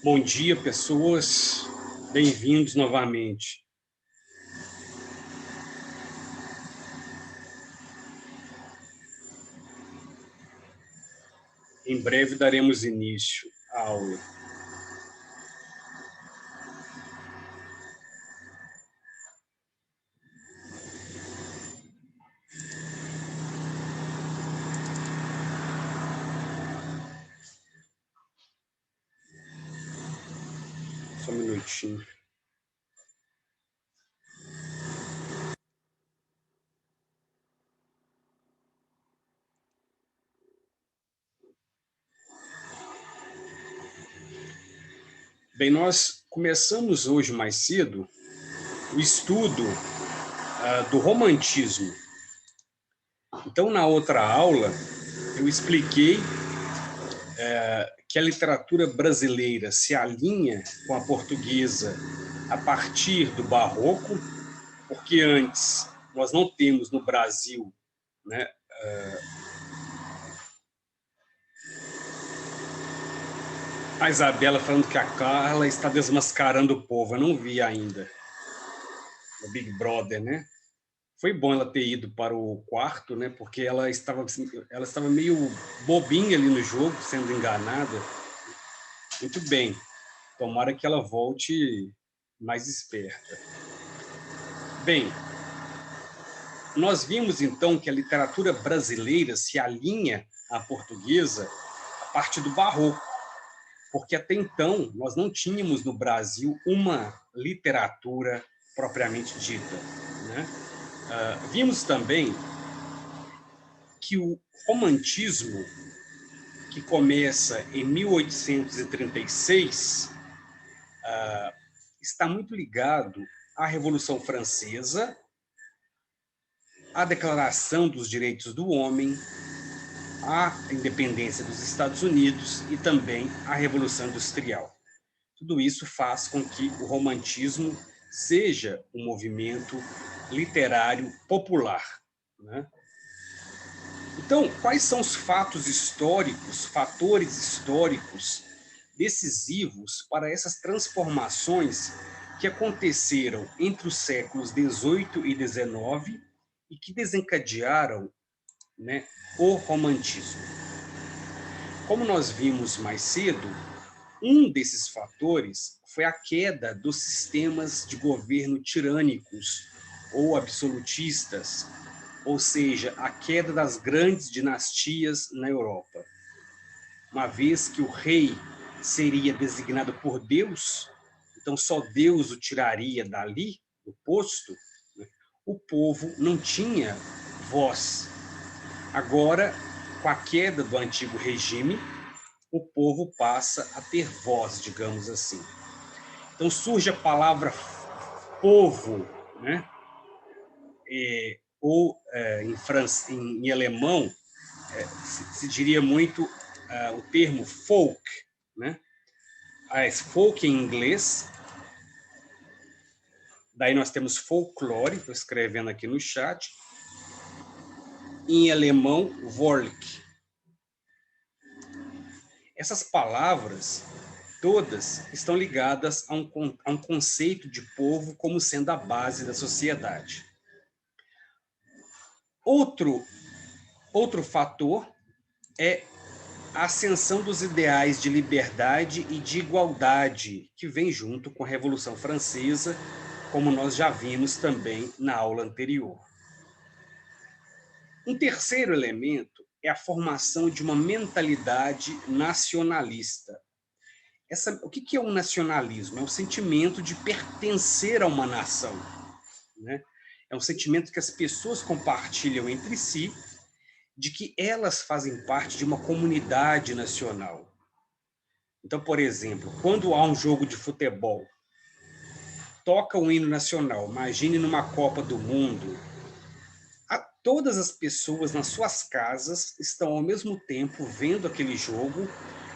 Bom dia, pessoas. Bem-vindos novamente. Em breve daremos início à aula. Só um minutinho. Bem, nós começamos hoje mais cedo o estudo do romantismo. Então, na outra aula, eu expliquei que a literatura brasileira se alinha com a portuguesa a partir do Barroco, porque antes nós não temos no Brasil, né, a Isabela falando que a Carla está desmascarando o povo. Eu não vi ainda o Big Brother, né? Foi bom ela ter ido para o quarto, né? Porque ela estava meio bobinha ali no jogo, sendo enganada. Muito bem. Tomara que ela volte mais esperta. Bem, nós vimos então que a literatura brasileira se alinha à portuguesa a partir do Barroco, porque até então nós não tínhamos no Brasil uma literatura propriamente dita, né? Vimos também que o romantismo, que começa em 1836, está muito ligado à Revolução Francesa, à Declaração dos Direitos do Homem, à independência dos Estados Unidos e também à Revolução Industrial. Tudo isso faz com que o romantismo seja um movimento literário popular, né? Então, quais são os fatores históricos decisivos para essas transformações que aconteceram entre os séculos XVIII e XIX e que desencadearam, né, o romantismo? Como nós vimos mais cedo, um desses fatores foi a queda dos sistemas de governo tirânicos ou absolutistas, ou seja, a queda das grandes dinastias na Europa. Uma vez que o rei seria designado por Deus, então só Deus o tiraria dali, do posto, né? O povo não tinha voz. Agora, com a queda do antigo regime, o povo passa a ter voz, digamos assim. Então surge a palavra povo, né? Em alemão, se diria muito o termo folk, né? Folk em inglês, daí nós temos folclore, estou escrevendo aqui no chat, em alemão, Volk. Essas palavras todas estão ligadas a um conceito de povo como sendo a base da sociedade. Outro fator é a ascensão dos ideais de liberdade e de igualdade, que vem junto com a Revolução Francesa, como nós já vimos também na aula anterior. Um terceiro elemento é a formação de uma mentalidade nacionalista. O que é um nacionalismo? É um sentimento de pertencer a uma nação, né? É um sentimento que as pessoas compartilham entre si, de que elas fazem parte de uma comunidade nacional. Então, por exemplo, quando há um jogo de futebol, toca o hino nacional, imagine numa Copa do Mundo, todas as pessoas nas suas casas estão ao mesmo tempo vendo aquele jogo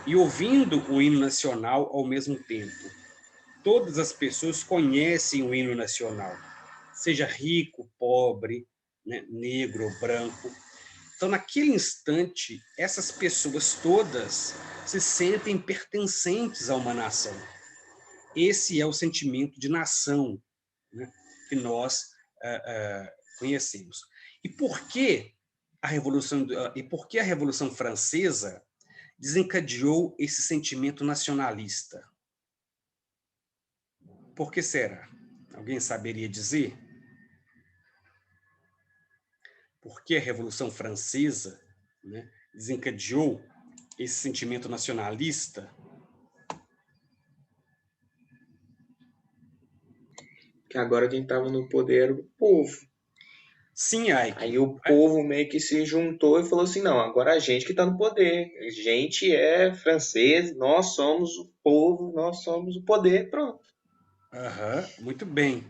e ouvindo o hino nacional ao mesmo tempo. Todas as pessoas conhecem o hino nacional, seja rico, pobre, né, negro ou branco. Então, naquele instante, essas pessoas todas se sentem pertencentes a uma nação. Esse é o sentimento de nação, né, que nós conhecemos. E por que a Revolução Francesa desencadeou esse sentimento nacionalista? Por que será? Alguém saberia dizer? Por que a Revolução Francesa, né, desencadeou esse sentimento nacionalista? Que agora quem estava no poder era o povo. Sim, Ike. Aí o povo meio que se juntou e falou assim: não, agora a gente que está no poder. A gente é francês, nós somos o povo, nós somos o poder. Pronto. Aham, muito bem.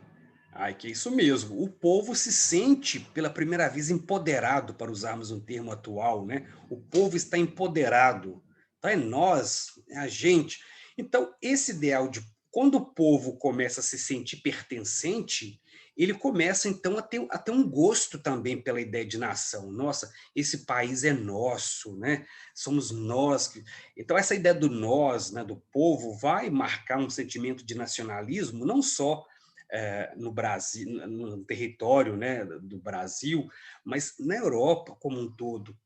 Ike, é isso mesmo. O povo se sente pela primeira vez empoderado, para usarmos um termo atual, né? O povo está empoderado. Então é nós, é a gente. Então, esse ideal de quando o povo começa a se sentir pertencente, ele começa então a ter um gosto também pela ideia de nação. Nossa, esse país é nosso, né? Somos nós que... Então essa ideia do nós, né, do povo, vai marcar um sentimento de nacionalismo, não só no Brasil, no território, né, do Brasil, mas na Europa como um todo,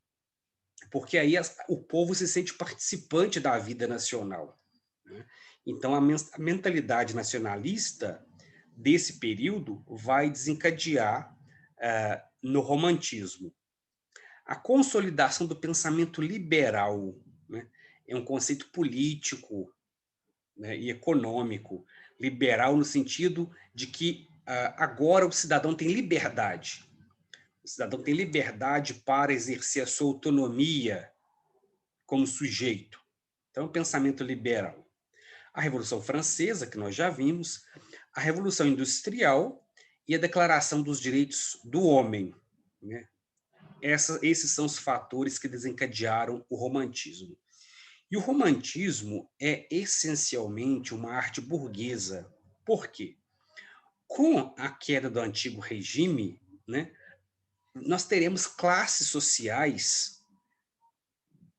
porque aí o povo se sente participante da vida nacional, né? Então, a mentalidade nacionalista desse período vai desencadear no romantismo. A consolidação do pensamento liberal, né, é um conceito político, né, e econômico. Liberal no sentido de que agora o cidadão tem liberdade. O cidadão tem liberdade para exercer a sua autonomia como sujeito. Então, é um pensamento liberal. A Revolução Francesa, que nós já vimos, a Revolução Industrial e a Declaração dos Direitos do Homem, né? Esses são os fatores que desencadearam o romantismo. E o romantismo é essencialmente uma arte burguesa. Por quê? Com a queda do antigo regime, né, nós teremos classes sociais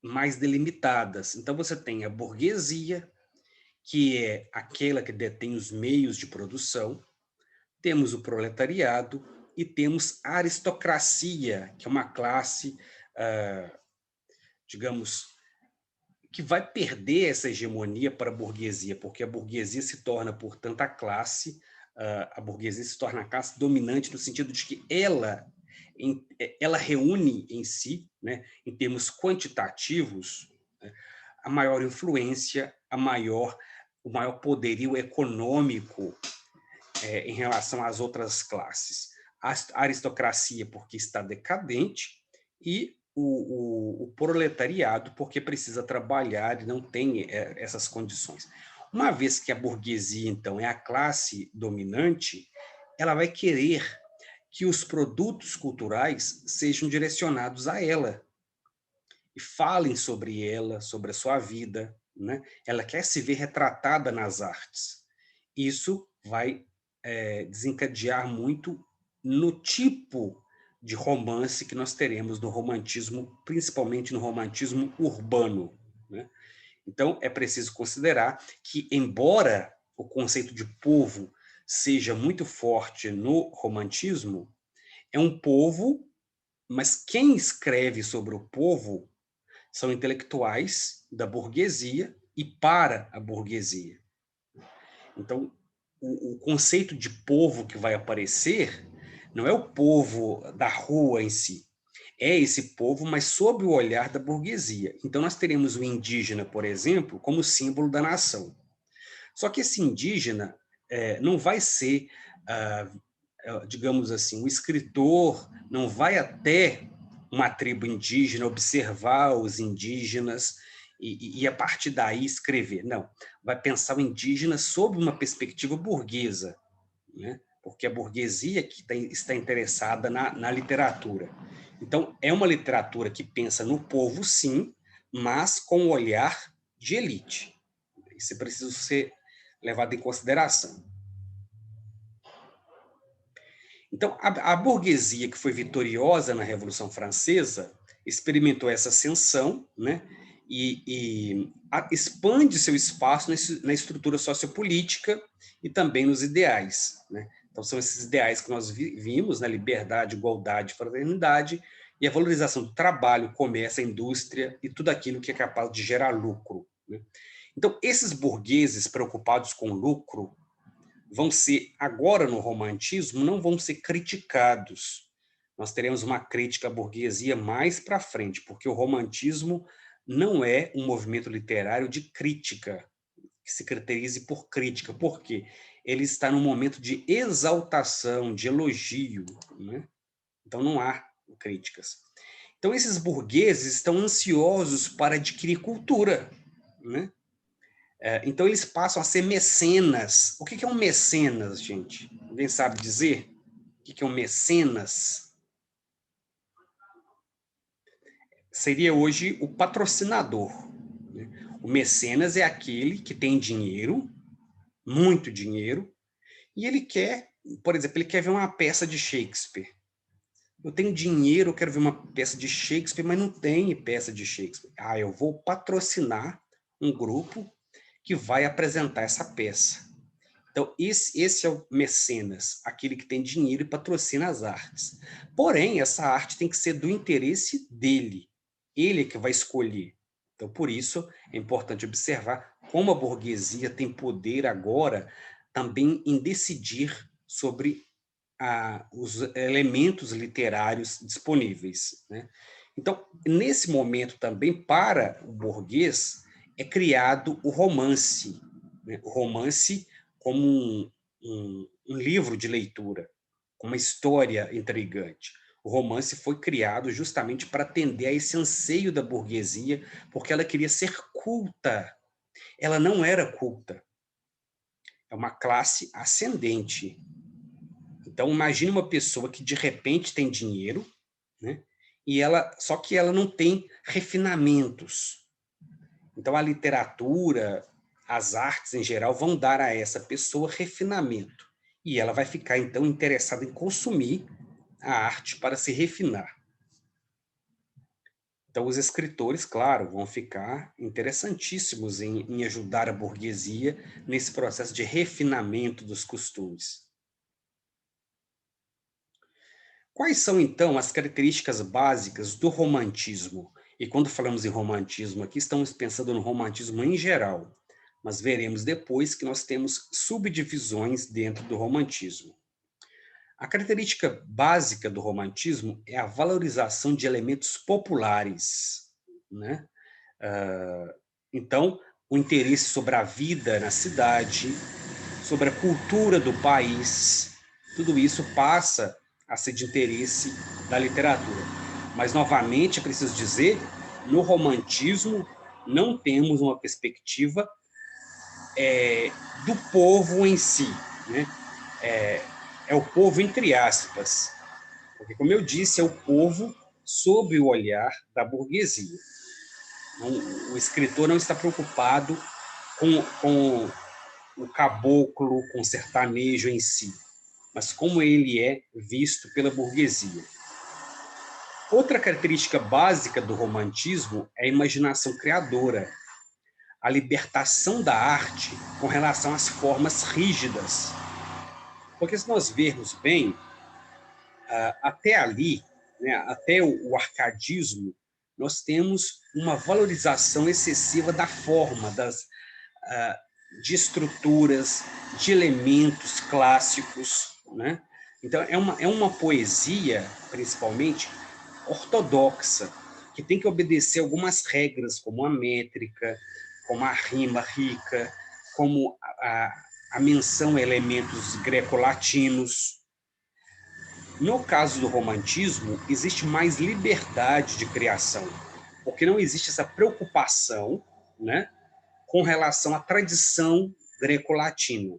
mais delimitadas. Então, você tem a burguesia, que é aquela que detém os meios de produção, temos o proletariado e temos a aristocracia, que é uma classe, digamos, que vai perder essa hegemonia para a burguesia, porque a burguesia se torna, portanto, a burguesia se torna a classe dominante no sentido de que ela reúne em si, né, em termos quantitativos, né, a maior influência, o maior poderio econômico em relação às outras classes. A aristocracia, porque está decadente, e o proletariado, porque precisa trabalhar e não tem essas condições. Uma vez que a burguesia, então, é a classe dominante, ela vai querer que os produtos culturais sejam direcionados a ela e falem sobre ela, sobre a sua vida, né? Ela quer se ver retratada nas artes. Isso vai desencadear muito no tipo de romance que nós teremos no romantismo, principalmente no romantismo urbano, né? Então, é preciso considerar que, embora o conceito de povo seja muito forte no romantismo, é um povo, mas quem escreve sobre o povo são intelectuais da burguesia e para a burguesia. Então, o conceito de povo que vai aparecer não é o povo da rua em si, é esse povo, mas sob o olhar da burguesia. Então, nós teremos o indígena, por exemplo, como símbolo da nação. Só que esse indígena não vai ser, digamos assim, o escritor não vai até uma tribo indígena observar os indígenas e a partir daí escrever. Não, vai pensar o indígena sob uma perspectiva burguesa, né? Porque a burguesia que está interessada na literatura. Então, é uma literatura que pensa no povo, sim, mas com um olhar de elite. Isso é preciso ser levado em consideração. Então, a burguesia que foi vitoriosa na Revolução Francesa, experimentou essa ascensão, né? Expande seu espaço na estrutura sociopolítica e também nos ideais, né? Então, são esses ideais que nós vimos, né? Liberdade, igualdade, fraternidade, e a valorização do trabalho, comércio, a indústria e tudo aquilo que é capaz de gerar lucro, né? Então, esses burgueses preocupados com lucro vão ser, agora no romantismo, não vão ser criticados. Nós teremos uma crítica à burguesia mais para frente, porque o romantismo não é um movimento literário de crítica, que se caracterize por crítica. Por quê? Ele está num momento de exaltação, de elogio, né? Então não há críticas. Então esses burgueses estão ansiosos para adquirir cultura, né? Então eles passam a ser mecenas. O que é um mecenas, gente? Alguém sabe dizer? O que é um mecenas? Seria hoje o patrocinador, né? O mecenas é aquele que tem dinheiro, muito dinheiro, e ele quer, por exemplo, ele quer ver uma peça de Shakespeare. Eu tenho dinheiro, eu quero ver uma peça de Shakespeare, mas não tem peça de Shakespeare. Ah, eu vou patrocinar um grupo que vai apresentar essa peça. Então, esse é o mecenas, aquele que tem dinheiro e patrocina as artes. Porém, essa arte tem que ser do interesse dele. Ele é que vai escolher. Então, por isso, é importante observar como a burguesia tem poder agora também em decidir sobre os elementos literários disponíveis, né? Então, nesse momento também, para o burguês, é criado o romance, né? O romance como um livro de leitura, com uma história intrigante. O romance foi criado justamente para atender a esse anseio da burguesia, porque ela queria ser culta. Ela não era culta. É uma classe ascendente. Então, imagine uma pessoa que de repente tem dinheiro, né? Só que ela não tem refinamentos. Então, a literatura, as artes em geral, vão dar a essa pessoa refinamento. E ela vai ficar, então, interessada em consumir a arte para se refinar. Então, os escritores, claro, vão ficar interessantíssimos em ajudar a burguesia nesse processo de refinamento dos costumes. Quais são, então, as características básicas do romantismo? E quando falamos em romantismo aqui, estamos pensando no romantismo em geral, mas veremos depois que nós temos subdivisões dentro do romantismo. A característica básica do romantismo é a valorização de elementos populares, né? Então, o interesse sobre a vida na cidade, sobre a cultura do país, tudo isso passa a ser de interesse da literatura. Mas, novamente, é preciso dizer, no romantismo não temos uma perspectiva do povo em si, né? É o povo entre aspas, porque, como eu disse, é o povo sob o olhar da burguesia. O escritor não está preocupado com o caboclo, com o sertanejo em si, mas como ele é visto pela burguesia. Outra característica básica do romantismo é a imaginação criadora, a libertação da arte com relação às formas rígidas. Porque se nós vermos bem, até ali, né, até o arcadismo, nós temos uma valorização excessiva da forma, de estruturas, de elementos clássicos, né? Então, é uma poesia, principalmente, ortodoxa, que tem que obedecer algumas regras, como a métrica, como a rima rica, como a menção a elementos greco-latinos. No caso do romantismo, existe mais liberdade de criação, porque não existe essa preocupação, né, com relação à tradição greco-latina.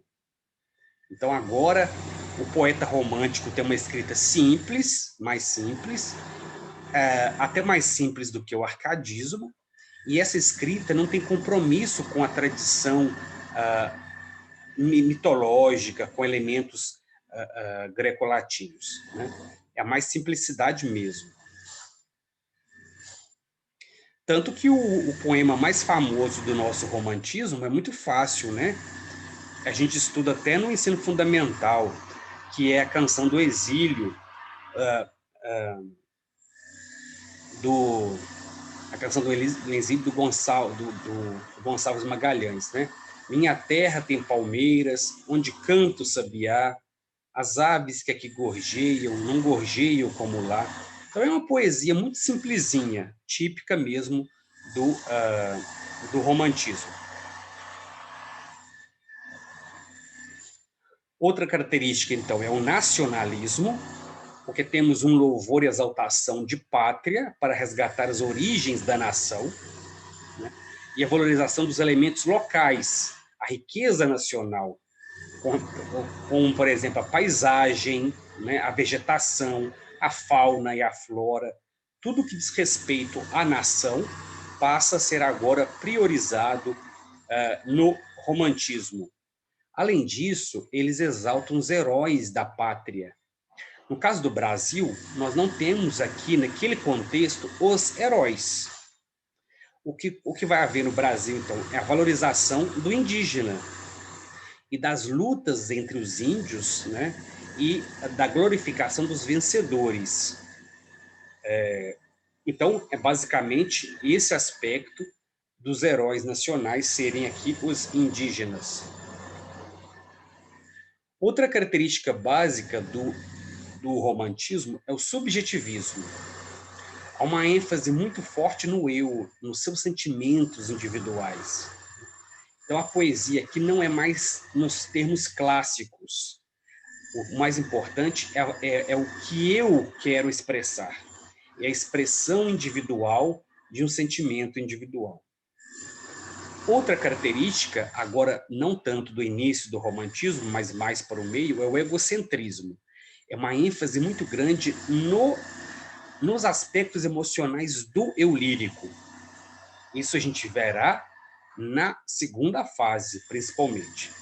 Então, agora, o poeta romântico tem uma escrita simples, mais simples, até mais simples do que o arcadismo, e essa escrita não tem compromisso com a tradição mitológica, com elementos greco-latinos, né? É a mais simplicidade mesmo. Tanto que o poema mais famoso do nosso romantismo é muito fácil, né? A gente estuda até no ensino fundamental, que é a Canção do Exílio, do a canção do Exílio do Gonçalves Magalhães, né? Minha terra tem palmeiras, onde canta o sabiá, as aves que aqui gorjeiam, não gorjeiam como lá. Então é uma poesia muito simplesinha, típica mesmo do romantismo. Outra característica, então, é o nacionalismo, porque temos um louvor e exaltação de pátria para resgatar as origens da nação, né? E a valorização dos elementos locais, a riqueza nacional, como por exemplo, a paisagem, né? A vegetação, a fauna e a flora, tudo que diz respeito à nação passa a ser agora priorizado no romantismo. Além disso, eles exaltam os heróis da pátria. No caso do Brasil, nós não temos aqui, naquele contexto, os heróis. O que vai haver no Brasil, então, é a valorização do indígena e das lutas entre os índios, né? E da glorificação dos vencedores. Então, é basicamente esse aspecto dos heróis nacionais serem aqui os indígenas. Outra característica básica do romantismo é o subjetivismo. Há uma ênfase muito forte no eu, nos seus sentimentos individuais. Então, a poesia aqui não é mais nos termos clássicos. O mais importante é o que eu quero expressar. É a expressão individual de um sentimento individual. Outra característica, agora não tanto do início do romantismo, mas mais para o meio, é o egocentrismo. É uma ênfase muito grande nos aspectos emocionais do eu lírico. Isso a gente verá na segunda fase, principalmente.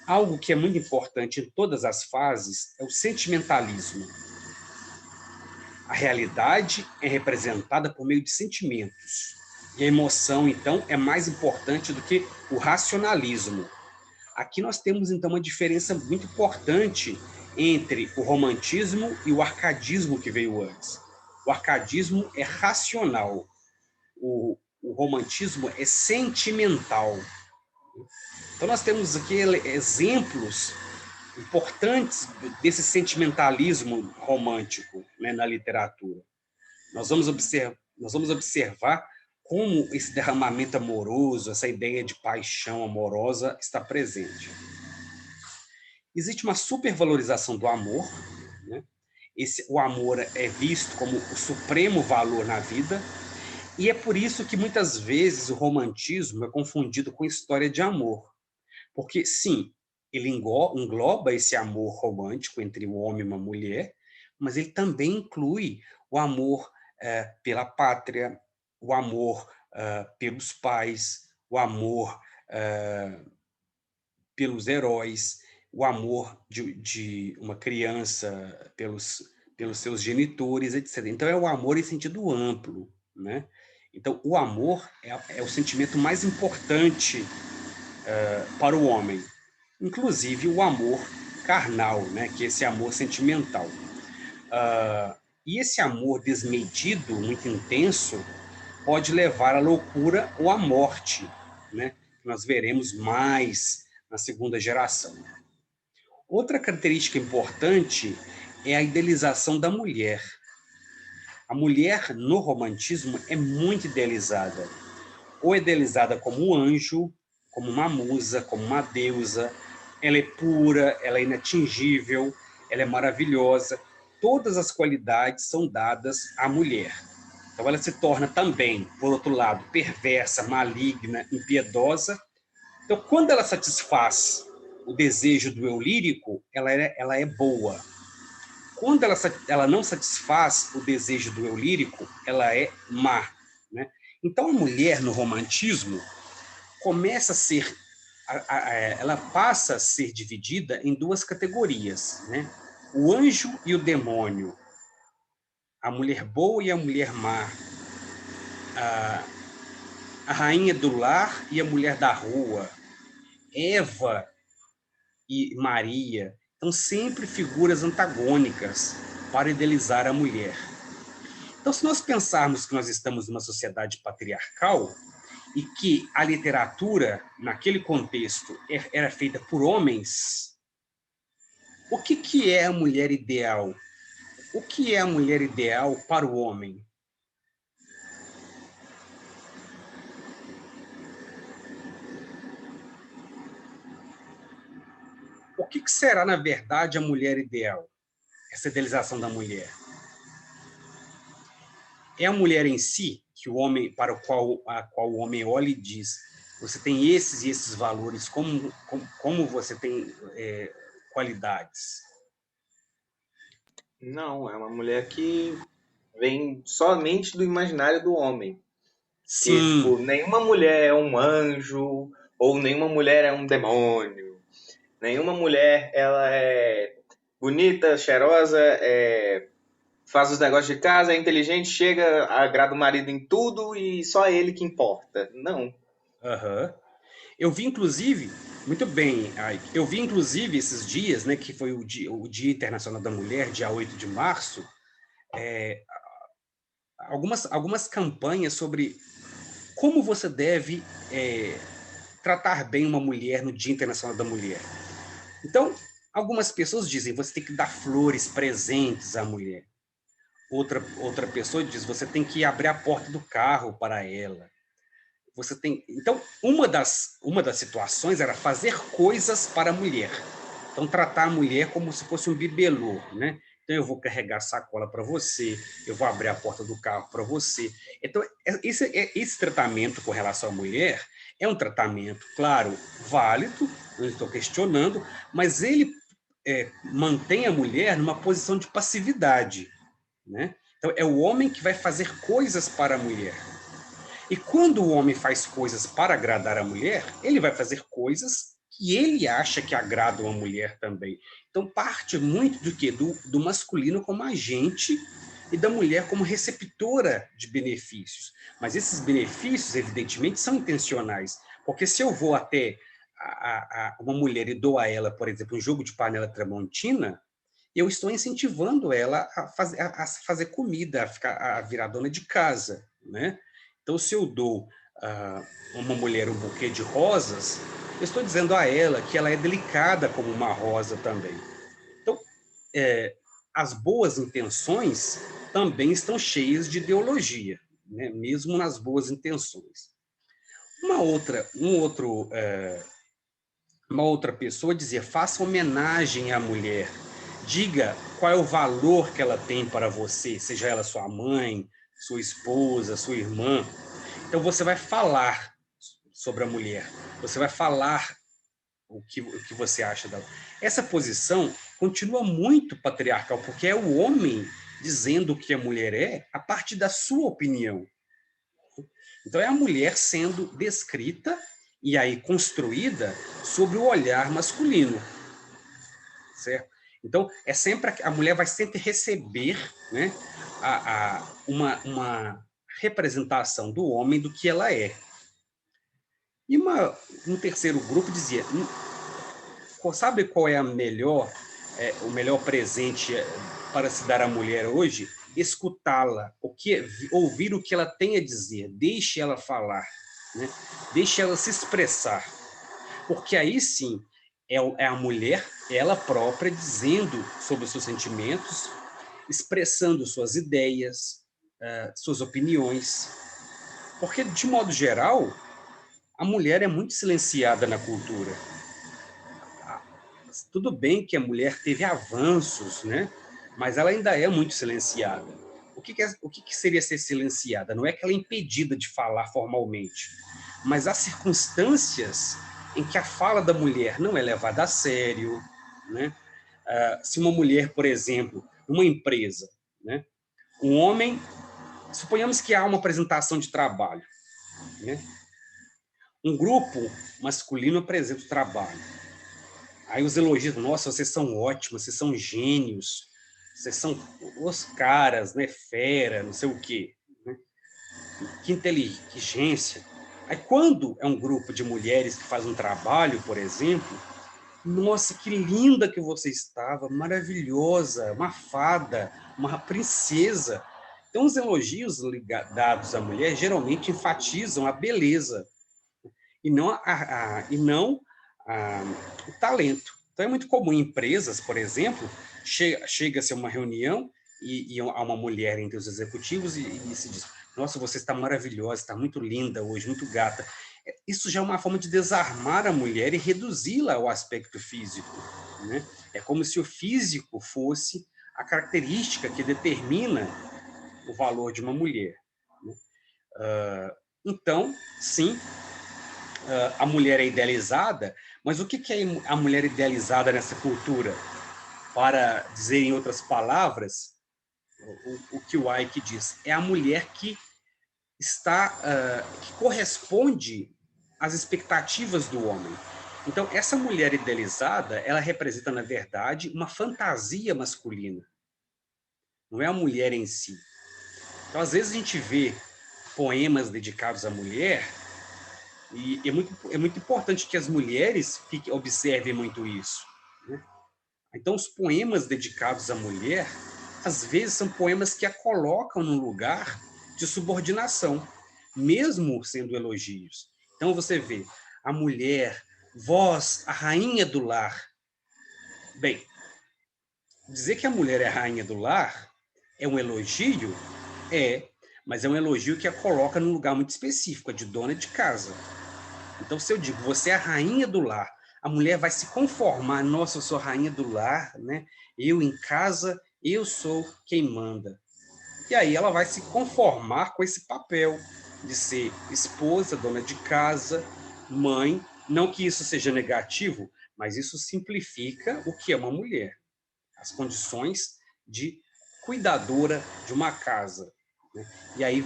Algo que é muito importante em todas as fases é o sentimentalismo. A realidade é representada por meio de sentimentos. E a emoção, então, é mais importante do que o racionalismo. Aqui nós temos, então, uma diferença muito importante entre o romantismo e o arcadismo que veio antes. O arcadismo é racional. O romantismo é sentimental. Então, nós temos aqui exemplos importantes desse sentimentalismo romântico, né, na literatura. Nós vamos observar como esse derramamento amoroso, essa ideia de paixão amorosa está presente. Existe uma supervalorização do amor, né? O amor é visto como o supremo valor na vida, e é por isso que muitas vezes o romantismo é confundido com história de amor. Porque, sim, ele engloba esse amor romântico entre um homem e uma mulher, mas ele também inclui o amor pela pátria, o amor pelos pais, o amor pelos heróis, o amor de uma criança pelos seus genitores, etc. Então, é o amor em sentido amplo, né? Então, o amor é o sentimento mais importante para o homem, inclusive o amor carnal, né? Que é esse amor sentimental. E esse amor desmedido, muito intenso, pode levar à loucura ou à morte, né? Nós veremos mais na segunda geração. Outra característica importante é a idealização da mulher. A mulher no romantismo é muito idealizada, ou idealizada como um anjo, como uma musa, como uma deusa. Ela é pura, ela é inatingível, ela é maravilhosa. Todas as qualidades são dadas à mulher. Então ela se torna também, por outro lado, perversa, maligna, impiedosa. Então, quando ela satisfaz o desejo do eu lírico, ela é boa. Quando ela não satisfaz o desejo do eu lírico, ela é má, né? Então, a mulher no romantismo começa a ser, ela passa a ser dividida em duas categorias, né? O anjo e o demônio, a mulher boa e a mulher má, a rainha do lar e a mulher da rua, Eva e Maria, são sempre figuras antagônicas para idealizar a mulher. Então, se nós pensarmos que nós estamos numa sociedade patriarcal e que a literatura, naquele contexto, era feita por homens, o que é a mulher ideal? O que é a mulher ideal para o homem? O que será, na verdade, a mulher ideal? Essa idealização da mulher. É a mulher em si, que o homem, para a qual o homem olha e diz: você tem esses e esses valores, como você tem qualidades? Não, é uma mulher que vem somente do imaginário do homem. Que, Sim. tipo, nenhuma mulher é um anjo, ou nenhuma mulher é um demônio. Nenhuma mulher, ela é bonita, cheirosa, faz os negócios de casa, é inteligente, chega, agrada o marido em tudo e só ele que importa. Não. Uhum. Eu vi, inclusive, muito bem, Ike, eu vi, inclusive, esses dias, né, que foi o Dia Internacional da Mulher, dia 8 de março, algumas campanhas sobre como você deve tratar bem uma mulher no Dia Internacional da Mulher. Então, algumas pessoas dizem, você tem que dar flores, presentes à mulher. Outra pessoa diz, você tem que abrir a porta do carro para ela. Você tem. Então, uma das situações era fazer coisas para a mulher. Então, tratar a mulher como se fosse um bibelô, né? Então, eu vou carregar sacola para você, eu vou abrir a porta do carro para você. Então, esse tratamento com relação à mulher é um tratamento, claro, válido, não estou questionando, mas ele mantém a mulher numa posição de passividade, né? Então, é o homem que vai fazer coisas para a mulher. E quando o homem faz coisas para agradar a mulher, ele vai fazer coisas que ele acha que agradam a mulher também. Então parte muito do que? Do masculino como agente e da mulher como receptora de benefícios. Mas esses benefícios, evidentemente, são intencionais. Porque se eu vou até uma mulher e dou a ela, por exemplo, um jogo de panela tramontina, eu estou incentivando ela a fazer comida, a virar dona de casa, né? Então, se eu dou a uma mulher um buquê de rosas, eu estou dizendo a ela que ela é delicada como uma rosa também. Então, as boas intenções também estão cheias de ideologia, né? Mesmo nas boas intenções. Uma outra pessoa dizia: faça homenagem à mulher, diga qual é o valor que ela tem para você, seja ela sua mãe, sua esposa, sua irmã. Então você vai falar sobre a mulher, você vai falar o que você acha dela. Essa posição continua muito patriarcal, porque é o homem dizendo o que a mulher é a partir da sua opinião. Então é a mulher sendo descrita e aí construída sobre o olhar masculino, certo? Então é sempre a mulher vai sempre receber, né, uma representação do homem do que ela é. E um terceiro grupo dizia: sabe qual é o melhor presente para se dar à mulher hoje? Escutá-la, ouvir o que ela tem a dizer, deixe ela falar, né? Deixe ela se expressar, porque aí sim é a mulher, ela própria, dizendo sobre os seus sentimentos, expressando suas ideias, suas opiniões, porque de modo geral a mulher é muito silenciada na cultura. Tudo bem que a mulher teve avanços, né? Mas ela ainda é muito silenciada. O que seria ser silenciada? Não é que ela é impedida de falar formalmente, mas há circunstâncias em que a fala da mulher não é levada a sério, né? Se uma mulher, por exemplo, numa empresa, né? Um homem, suponhamos que há uma apresentação de trabalho, né? Um grupo masculino apresenta o trabalho. Aí os elogios, nossa, vocês são ótimos, vocês são gênios, vocês são os caras, né, fera, não sei o quê, né? que inteligência. Aí, quando é um grupo de mulheres que faz um trabalho, por exemplo, nossa, que linda que você estava, maravilhosa, uma fada, uma princesa. Então, os elogios dados à mulher geralmente enfatizam a beleza e não, e não o talento. Então, é muito comum em empresas, por exemplo, chega-se a uma reunião e há uma mulher entre os executivos e se diz: nossa, você está maravilhosa, está muito linda hoje, muito gata. Isso já é uma forma de desarmar a mulher e reduzi-la ao aspecto físico, né? É como se o físico fosse a característica que determina o valor de uma mulher, né? Então, sim, a mulher é idealizada, mas o que é a mulher idealizada nessa cultura? Para dizer em outras palavras, o que o Ike diz, é a mulher que que corresponde às expectativas do homem. Então, essa mulher idealizada, ela representa, na verdade, uma fantasia masculina, não é a mulher em si. Então, às vezes a gente vê poemas dedicados à mulher, e é muito importante que as mulheres observem muito isso, né? Então, os poemas dedicados à mulher, às vezes, são poemas que a colocam num lugar de subordinação, mesmo sendo elogios. Então, você vê a mulher, vós, a rainha do lar. Bem, dizer que a mulher é a rainha do lar é um elogio? É, mas é um elogio que a coloca num lugar muito específico, a de dona de casa. Então, se eu digo, você é a rainha do lar, a mulher vai se conformar, nossa, eu sou a rainha do lar, né? Eu em casa, eu sou quem manda. E aí ela vai se conformar com esse papel de ser esposa, dona de casa, mãe. Não que isso seja negativo, mas isso simplifica o que é uma mulher. As condições de cuidadora de uma casa, né? E aí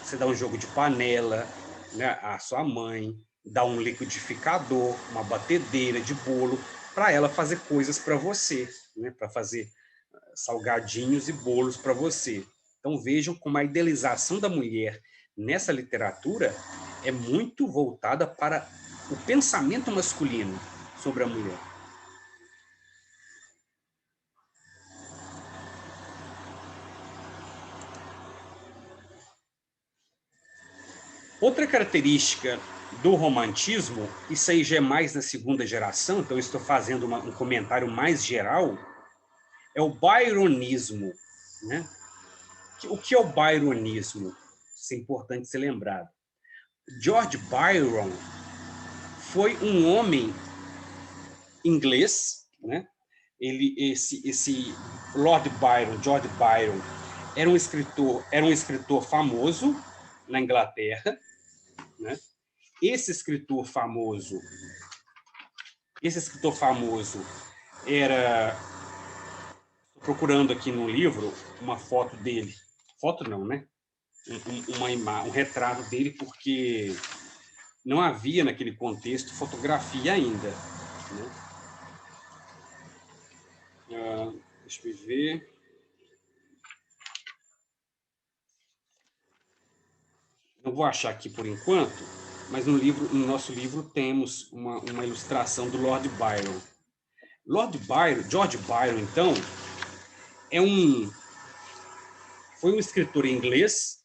você dá um jogo de panela, né, à sua mãe, dá um liquidificador, uma batedeira de bolo, para ela fazer coisas para você, né, para fazer salgadinhos e bolos para você. Então vejam como a idealização da mulher nessa literatura é muito voltada para o pensamento masculino sobre a mulher. Outra característica do romantismo, isso aí já é mais na segunda geração, então eu estou fazendo um comentário mais geral, é o byronismo, né? O que é o byronismo? Isso é importante ser lembrado. George Byron foi um homem inglês, né? Esse Lord Byron, George Byron, era um escritor famoso na Inglaterra, né? Esse escritor famoso era, procurando aqui no livro uma foto dele, foto não, né? Um retrato dele, porque não havia naquele contexto fotografia ainda, né? Deixa eu ver. Não vou achar aqui por enquanto, mas no nosso livro temos uma ilustração do Lord Byron. George Byron, então, foi um escritor inglês,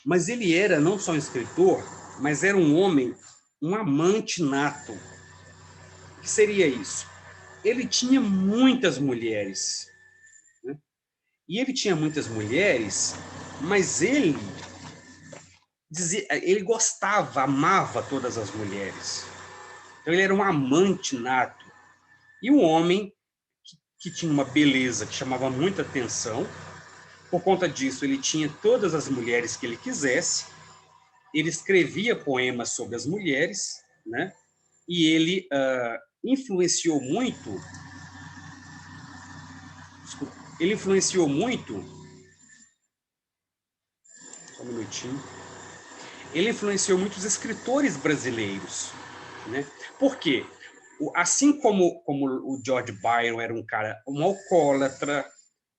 mas ele era não só um escritor, mas era um homem, um amante nato. O que seria isso? Ele tinha muitas mulheres, né? E ele tinha muitas mulheres, mas ele gostava, amava todas as mulheres. Então ele era um amante nato. E um homem que tinha uma beleza que chamava muita atenção. Por conta disso, ele tinha todas as mulheres que ele quisesse. Ele escrevia poemas sobre as mulheres, né? E ele influenciou muito. Desculpa, ele influenciou muito. Só um minutinho. Ele influenciou muitos escritores brasileiros, né? Por quê? Assim como o George Byron era um alcoólatra,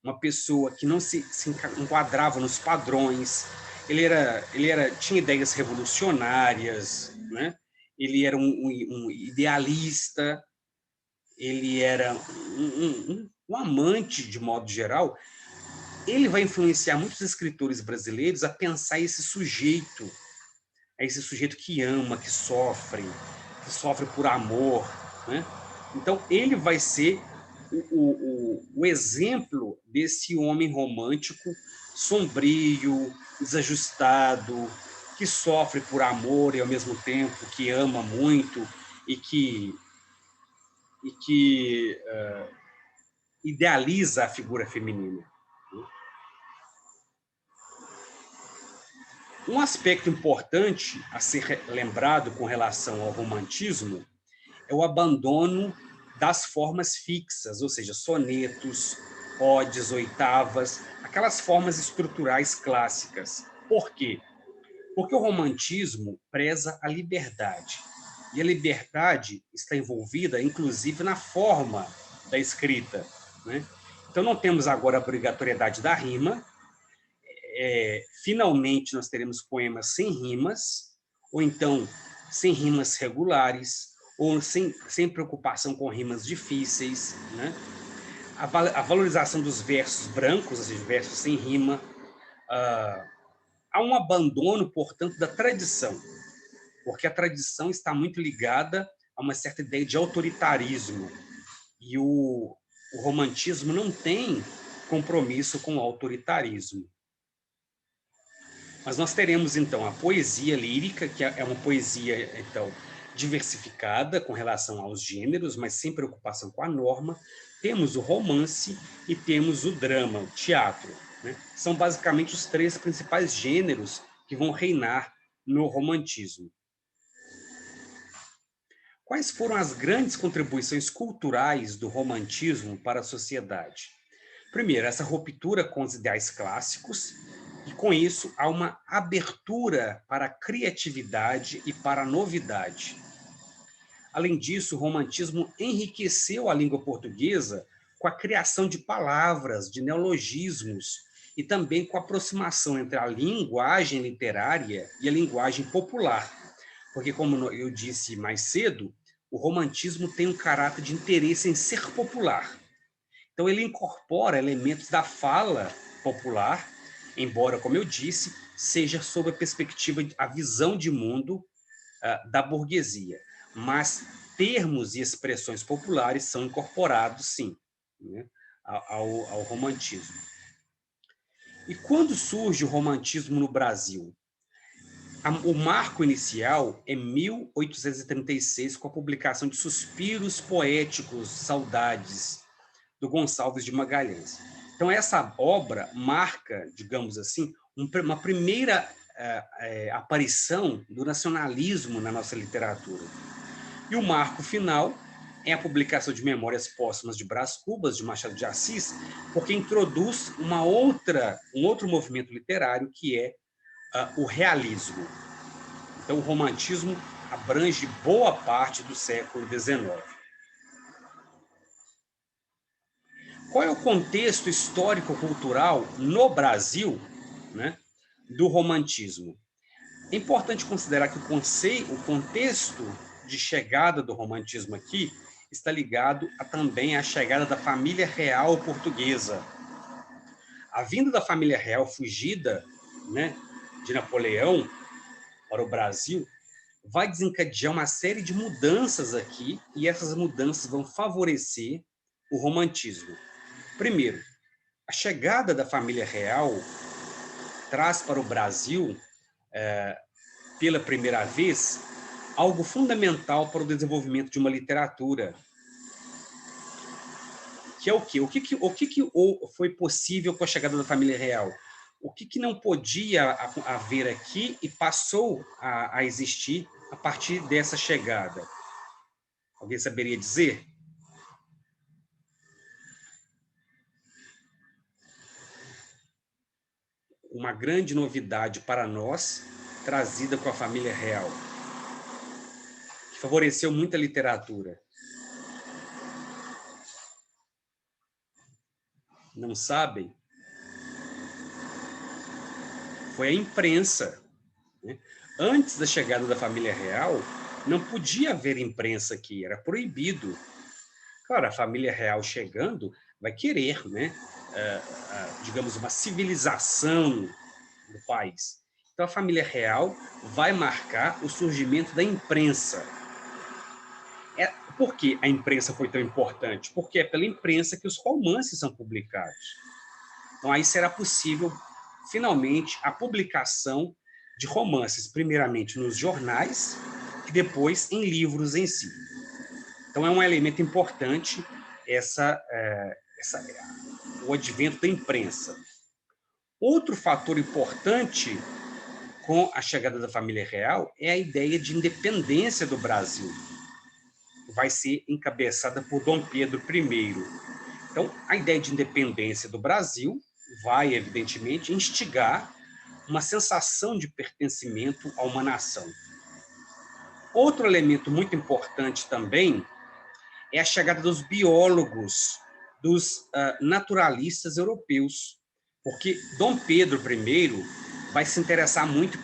uma pessoa que não se enquadrava nos padrões, tinha ideias revolucionárias, né? Ele era um idealista, ele era um amante, de modo geral. Ele vai influenciar muitos escritores brasileiros a pensar esse sujeito que ama, que sofre por amor, né? Então, ele vai ser o exemplo desse homem romântico, sombrio, desajustado, que sofre por amor e, ao mesmo tempo, que ama muito e que idealiza a figura feminina. Um aspecto importante a ser lembrado com relação ao romantismo é o abandono das formas fixas, ou seja, sonetos, odes, oitavas, aquelas formas estruturais clássicas. Por quê? Porque o romantismo preza a liberdade. E a liberdade está envolvida, inclusive, na forma da escrita, né? Então, não temos agora a obrigatoriedade da rima. Finalmente, nós teremos poemas sem rimas, ou então sem rimas regulares, ou sem preocupação com rimas difíceis, né? A valorização dos versos brancos, ou seja, versos sem rima. Há um abandono, portanto, da tradição, porque a tradição está muito ligada a uma certa ideia de autoritarismo, e o romantismo não tem compromisso com o autoritarismo. Mas nós teremos, então, a poesia lírica, que é uma poesia, então, diversificada com relação aos gêneros, mas sem preocupação com a norma. Temos o romance e temos o drama, o teatro, né? São basicamente os três principais gêneros que vão reinar no romantismo. Quais foram as grandes contribuições culturais do romantismo para a sociedade? Primeiro, essa ruptura com os ideais clássicos, e com isso há uma abertura para a criatividade e para a novidade. Além disso, o romantismo enriqueceu a língua portuguesa com a criação de palavras, de neologismos, e também com a aproximação entre a linguagem literária e a linguagem popular. Porque, como eu disse mais cedo, o romantismo tem um caráter de interesse em ser popular. Então, ele incorpora elementos da fala popular, embora, como eu disse, seja sob a perspectiva, a visão de mundo da burguesia. Mas termos e expressões populares são incorporados, sim, né, ao romantismo. E quando surge o romantismo no Brasil? O marco inicial é 1836, com a publicação de Suspiros Poéticos, Saudades, do Gonçalves de Magalhães. Então, essa obra marca, digamos assim, uma primeira aparição do nacionalismo na nossa literatura. E o marco final é a publicação de Memórias Póstumas de Brás Cubas, de Machado de Assis, porque introduz um outro movimento literário, que é o realismo. Então, o romantismo abrange boa parte do século XIX. Qual é o contexto histórico-cultural no Brasil, né, do romantismo? É importante considerar que o contexto de chegada do romantismo aqui está ligado também à chegada da família real portuguesa. A vinda da família real fugida, né, de Napoleão para o Brasil vai desencadear uma série de mudanças aqui, e essas mudanças vão favorecer o romantismo. Primeiro, a chegada da família real traz para o Brasil, pela primeira vez, algo fundamental para o desenvolvimento de uma literatura, que é o quê? O que foi possível com a chegada da família real? O que não podia haver aqui e passou a existir a partir dessa chegada? Alguém saberia dizer? Uma grande novidade para nós, trazida com a família real, que favoreceu muita literatura. Não sabem? foi a imprensa, né? Antes da chegada da família real, não podia haver imprensa aqui, era proibido. Claro, a família real chegando vai querer, né, digamos, uma civilização do país. Então, a família real vai marcar o surgimento da imprensa. Por que a imprensa foi tão importante? Porque é pela imprensa que os romances são publicados. Então, aí será possível, finalmente, a publicação de romances, primeiramente nos jornais e depois em livros em si. Então, é um elemento importante o advento da imprensa. Outro fator importante com a chegada da família real é a ideia de independência do Brasil. Vai ser encabeçada por Dom Pedro I. Então, a ideia de independência do Brasil vai, evidentemente, instigar uma sensação de pertencimento a uma nação. Outro elemento muito importante também é a chegada dos biólogos, dos naturalistas europeus, porque Dom Pedro I vai se interessar muito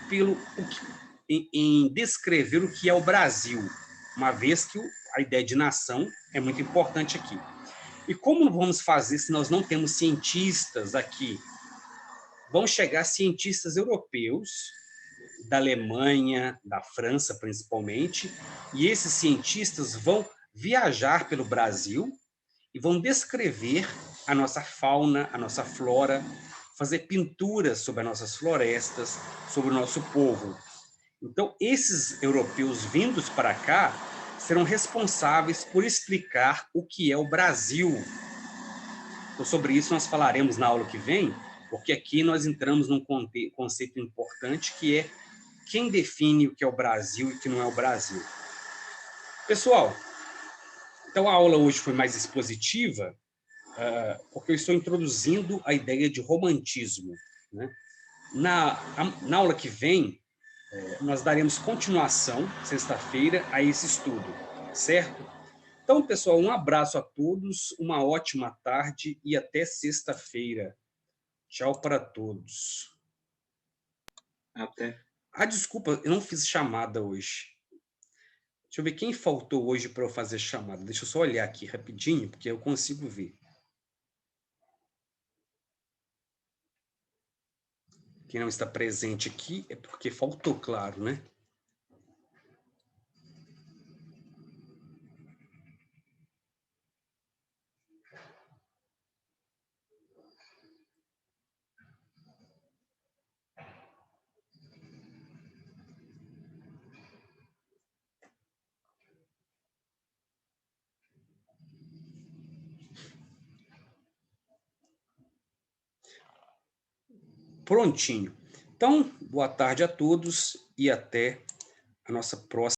em descrever o que é o Brasil, uma vez que a ideia de nação é muito importante aqui. E como vamos fazer se nós não temos cientistas aqui? Vão chegar cientistas europeus, da Alemanha, da França principalmente, e esses cientistas vão viajar pelo Brasil e vão descrever a nossa fauna, a nossa flora, fazer pinturas sobre as nossas florestas, sobre o nosso povo. Então, esses europeus vindos para cá serão responsáveis por explicar o que é o Brasil. Então, sobre isso nós falaremos na aula que vem, porque aqui nós entramos num conceito importante que é quem define o que é o Brasil e o que não é o Brasil. Pessoal, então a aula hoje foi mais expositiva, porque eu estou introduzindo a ideia de romantismo, né? Na aula que vem, nós daremos continuação, sexta-feira, a esse estudo, certo? Então, pessoal, um abraço a todos, uma ótima tarde e até sexta-feira. Tchau para todos. Até. Desculpa, eu não fiz chamada hoje. Deixa eu ver quem faltou hoje para eu fazer chamada. Deixa eu só olhar aqui rapidinho, porque eu consigo ver. Quem não está presente aqui é porque faltou, claro, né? Prontinho. Então, boa tarde a todos e até a nossa próxima